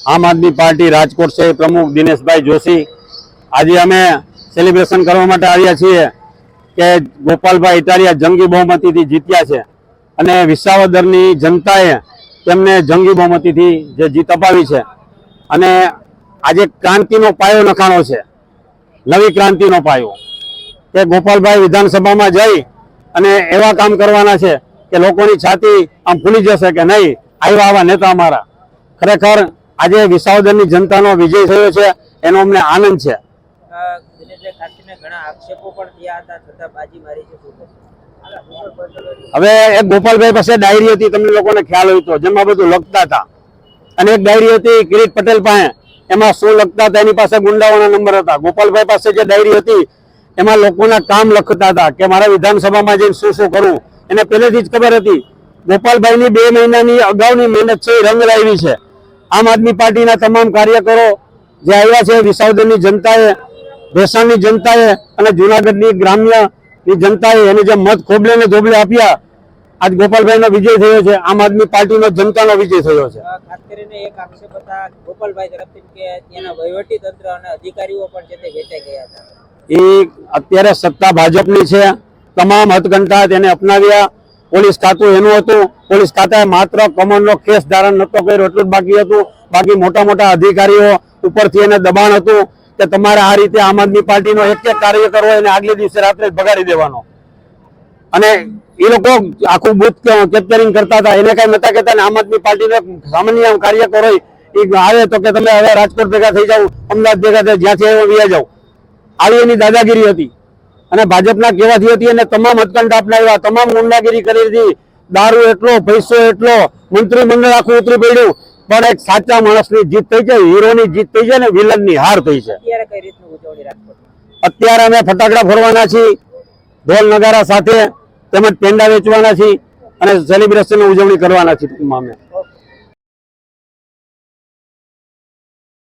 आम आदमी पार्टी राजकोट से प्रमुख दिनेश भाई जोशी आज अमे सेलिब्रेशन करवा माटे आव्या छीए के गोपाल भाई इटालिया जंगी बहुमती थी जीत्या छे अने विसावदरनी जनताए तेमने जंगी बहुमती थी जे जीत अपावी छे अने आजे क्रांतिनो पायो नखाणो छे, नवी क्रांतिनो पायो के गोपाल भाई विधानसभा में जई अने एवा काम करवाना छे के लोकोनी छाती आम फूली जशे के नहीं आव्या आवा नेता अमारा। खरेखर आज विसावदरनी जनतानो विजय थयो छे एनो अमने आनंद छे। हवे एक गोपाल भाई पासे डायरी हती, तमने लोकोने ख्याल होय तो जेमां बधुं लखता था अने एक डायरी हती किरीट पटेल पासे एमां शुं लखता था एनी पासे गुंडाओना नंबर हता। गोपाल भाई पासे जे डायरी हती एमां लोकोना काम लखता था के मारा विधानसभामां जईने शुं शुं करवुं एने पहेलेथी ज खबर हती। गोपाल भाई नी 2 महीनानी अगाउनी मेहनत छे रंग लावी छे। आम आदमी पार्टीना तमाम कार्यकरो जे आव्या छे विसावदरनी जनताए, ભેસાણની जनताए અને જૂનાગઢની ગ્રામ્યની जनताए એને જે મત ખોબલે ને ધોબલે આપ્યા આજ ગોપાલભાઈનો વિજય થયો છે। આમ આદમી પાર્ટીનો જનતાનો વિજય થયો છે। ખાસ કરીને એક આક્ષેપ હતા ગોપાલભાઈ તરફથી કે ત્યાંના વહીવટી તંત્ર અને અધિકારીઓ પણ છે તે વેચાઈ ગયા હતા। એ અત્યારે સત્તા ભાજપની છે, તમામ હથકંઠા તેને અપનાવ્યા। પોલીસ ખાતું એનું હતું, પોલીસ ખાતાએ માત્ર કમળનો કેસ ધારણ નતો કર્યો એટલું જ બાકી હતું। બાકી મોટા મોટા અધિકારીઓ ઉપરથી એને દબાણ હતું કે તમારે આ રીતે આમ આદમી પાર્ટીનો એક એક કાર્યકર હોય એને આગલે દિવસે રાત્રે ભગાડી દેવાનો અને એ લોકો આખું બૂથ કેપ્ચરિંગ કરતા હતા। એને કઈ નતા કહેતા ને આમ આદમી પાર્ટીનો સામાન્ય કાર્યકર હોય એ આવે તો કે તમે હવે રાજકોટ ભેગા થઈ જાવ, અમદાવાદ ભેગા થઈ જ્યાંથી આવ્યો વ્યા જાવ, આવી એની દાદાગીરી હતી અને ભાજપના કહેવાથી હતી અને તમામ હથકંઠા અપનાવ્યા, તમામ ગુંડાગીરી કરી હતી। દારૂ એટલો, પૈસો એટલો, મંત્રીમંડળ આખું ઉતરી પડ્યું પણ એક સાચા માણસની જીત થઈ છે, હીરોની જીત થઈ છે ને વિલનની હાર થઈ છે। અત્યારે કઈ રીતનું ઉજવણી રાજકોટ? અત્યારે અમે ફટાકડા ફોડવાના છીએ ઢોલ નગારા સાથે, તેમજ પેંડા વેચવાના છીએ અને સેલિબ્રેશનની ઉજવણી કરવાના છીએ। ટૂંકમાં અમે